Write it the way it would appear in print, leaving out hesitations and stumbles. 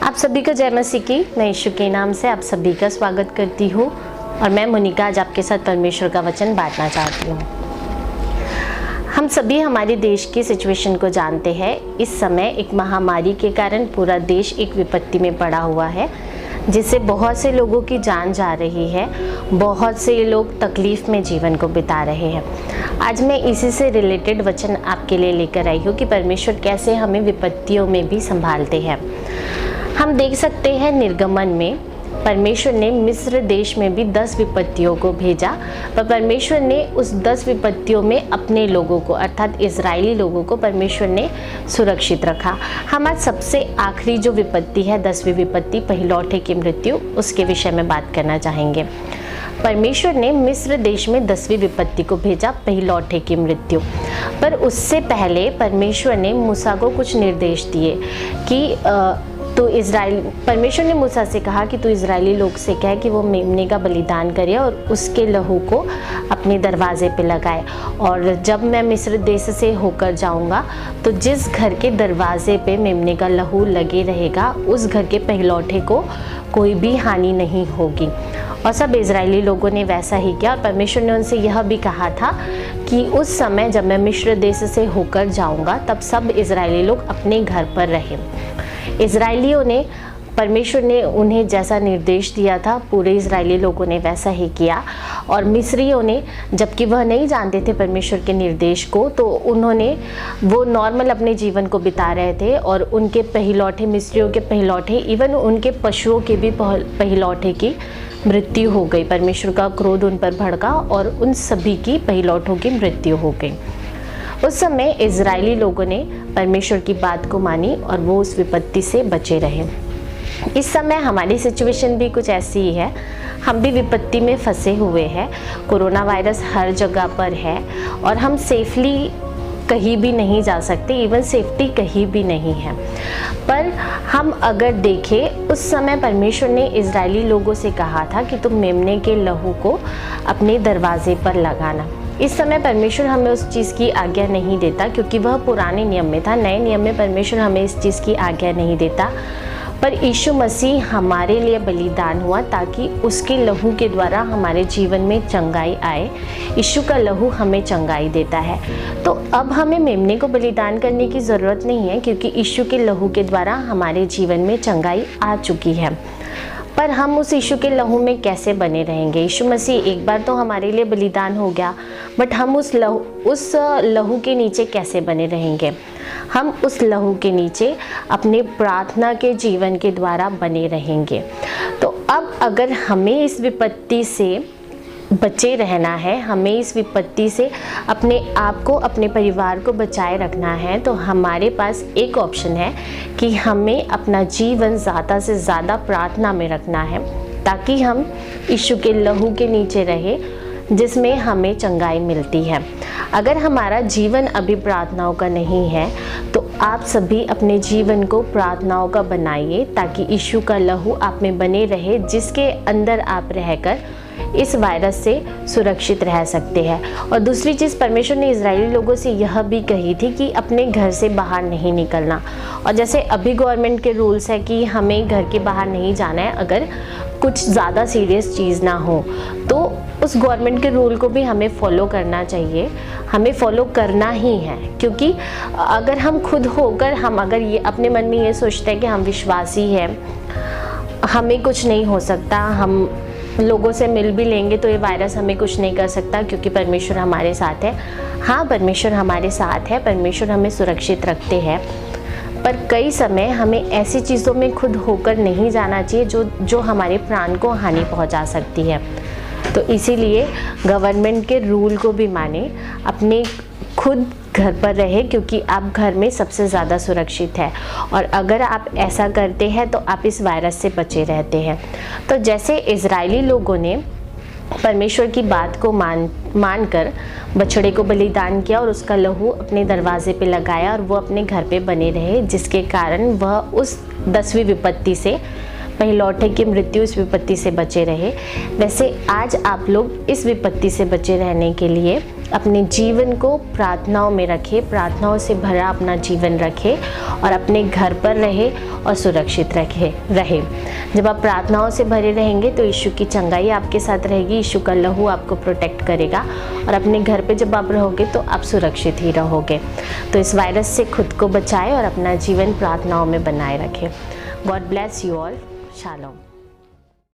आप सभी को जय मसीह की। मैं यीशु के नाम से आप सभी का स्वागत करती हूँ और मैं मोनिका आज आपके साथ परमेश्वर का वचन बांटना चाहती हूँ। हम सभी हमारे देश की सिचुएशन को जानते हैं। इस समय एक महामारी के कारण पूरा देश एक विपत्ति में पड़ा हुआ है, जिससे बहुत से लोगों की जान जा रही है। बहुत से लोग तकलीफ में जीवन को बिता रहे हैं। आज मैं इसी से रिलेटेड वचन आपके लिए लेकर आई हूँ कि परमेश्वर कैसे हमें विपत्तियों में भी संभालते हैं। हम देख सकते हैं निर्गमन में परमेश्वर ने मिस्र देश में भी 10 विपत्तियों को भेजा, पर परमेश्वर ने उस 10 विपत्तियों में अपने लोगों को अर्थात इजरायली लोगों को परमेश्वर ने सुरक्षित रखा। हम आज सबसे आखिरी जो विपत्ति है 10वीं विपत्ति पहिलौठे की मृत्यु, उसके विषय में बात करना चाहेंगे। परमेश्वर ने मिस्र देश में 10वीं विपत्ति को भेजा, पहिलौठे की मृत्यु। पर उससे पहले परमेश्वर ने मूसा को कुछ निर्देश दिए कि परमेश्वर ने मूसा से कहा कि तू इजरायली लोग से कह कि वो मेमने का बलिदान करे और उसके लहू को अपने दरवाजे पे लगाए। और जब मैं मिस्र देश से होकर जाऊंगा तो जिस घर के दरवाजे पे मेमने का लहू लगे रहेगा उस घर के पहिलौठे को कोई भी हानि नहीं होगी। और सब इजरायली लोगों ने वैसा ही किया। और परमेश्वर ने उनसे यह भी कहा था कि उस समय जब मैं मिस्र देश से होकर जाऊंगा तब सब इजरायली लोग अपने घर पर रहें। इजरायलियों ने परमेश्वर ने उन्हें जैसा निर्देश दिया था पूरे इजरायली लोगों ने वैसा ही किया। और मिस्रियों ने, जबकि वह नहीं जानते थे परमेश्वर के निर्देश को, तो वो नॉर्मल अपने जीवन को बिता रहे थे। और उनके पहिलौठे, मिस्रियों के पहिलौठे, इवन उनके पशुओं के भी पहिलौठे की मृत्यु हो गई। परमेश्वर का क्रोध उन पर भड़का और उन सभी की पहिलौठों की मृत्यु हो गई। उस समय इजरायली लोगों ने परमेश्वर की बात को मानी और वो उस विपत्ति से बचे रहे। इस समय हमारी सिचुएशन भी कुछ ऐसी ही है। हम भी विपत्ति में फंसे हुए हैं। कोरोना वायरस हर जगह पर है और हम सेफली कहीं भी नहीं जा सकते, इवन सेफ्टी कहीं भी नहीं है। पर हम अगर देखें, उस समय परमेश्वर ने इजरायली लोगों से कहा था कि तुम मेमने के लहू को अपने दरवाजे पर लगाना। इस समय परमेश्वर हमें उस चीज़ की आज्ञा नहीं देता, क्योंकि वह पुराने नियम में था। नए नियम में परमेश्वर हमें इस चीज़ की आज्ञा नहीं देता। पर यीशु मसीह हमारे लिए बलिदान हुआ ताकि उसके लहू के द्वारा हमारे जीवन में चंगाई आए। यीशु का लहू हमें चंगाई देता है। तो अब हमें मेमने को बलिदान करने की ज़रूरत नहीं है, क्योंकि यीशु के लहू के द्वारा हमारे जीवन में चंगाई आ चुकी है। पर हम उस यीशु के लहू में कैसे बने रहेंगे? यीशु मसीह एक बार तो हमारे लिए बलिदान हो गया, बट हम उस लहू के नीचे कैसे बने रहेंगे? हम उस लहू के नीचे अपने प्रार्थना के जीवन के द्वारा बने रहेंगे। तो अब अगर हमें इस विपत्ति से बचे रहना है, हमें इस विपत्ति से अपने आप को, अपने परिवार को बचाए रखना है, तो हमारे पास एक ऑप्शन है कि हमें अपना जीवन ज़्यादा से ज़्यादा प्रार्थना में रखना है, ताकि हम यीशु के लहू के नीचे रहे जिसमें हमें चंगाई मिलती है। अगर हमारा जीवन अभी प्रार्थनाओं का नहीं है तो आप सभी अपने जीवन को प्रार्थनाओं का बनाइए, ताकि यीशु का लहू आप में बने रहे, जिसके अंदर आप रहकर इस वायरस से सुरक्षित रह सकते हैं। और दूसरी चीज़, परमेश्वर ने इजरायली लोगों से यह भी कही थी कि अपने घर से बाहर नहीं निकलना। और जैसे अभी गवर्नमेंट के रूल्स है कि हमें घर के बाहर नहीं जाना है अगर कुछ ज़्यादा सीरियस चीज़ ना हो, तो उस गवर्नमेंट के रूल को भी हमें फॉलो करना चाहिए। हमें फॉलो करना ही है, क्योंकि अगर हम खुद होकर अगर ये अपने मन में ये सोचते हैं कि हम विश्वासी हैं, हमें कुछ नहीं हो सकता, हम लोगों से मिल भी लेंगे तो ये वायरस हमें कुछ नहीं कर सकता क्योंकि परमेश्वर हमारे साथ है। हाँ, परमेश्वर हमारे साथ है, परमेश्वर हमें सुरक्षित रखते हैं। पर कई समय हमें ऐसी चीज़ों में खुद होकर नहीं जाना चाहिए जो हमारे प्राण को हानि पहुंचा सकती है। तो इसीलिए गवर्नमेंट के रूल को भी माने, अपने खुद घर पर रहे, क्योंकि आप घर में सबसे ज़्यादा सुरक्षित है। और अगर आप ऐसा करते हैं तो आप इस वायरस से बचे रहते हैं। तो जैसे इजरायली लोगों ने परमेश्वर की बात को मानकर बछड़े को बलिदान किया और उसका लहू अपने दरवाजे पे लगाया और वो अपने घर पे बने रहे, जिसके कारण वह उस 10वीं विपत्ति से, पहिलौठे की मृत्यु, इस विपत्ति से बचे रहे। वैसे आज आप लोग इस विपत्ति से बचे रहने के लिए अपने जीवन को प्रार्थनाओं में रखे, प्रार्थनाओं से भरा अपना जीवन रखे और अपने घर पर रहे और सुरक्षित रहे। जब आप प्रार्थनाओं से भरे रहेंगे तो यीशु की चंगाई आपके साथ रहेगी, यीशु का लहू आपको प्रोटेक्ट करेगा और अपने घर पे जब आप रहोगे तो आप सुरक्षित ही रहोगे। तो इस वायरस से खुद को बचाएं और अपना जीवन प्रार्थनाओं में बनाए रखें। God bless you all. Shalom.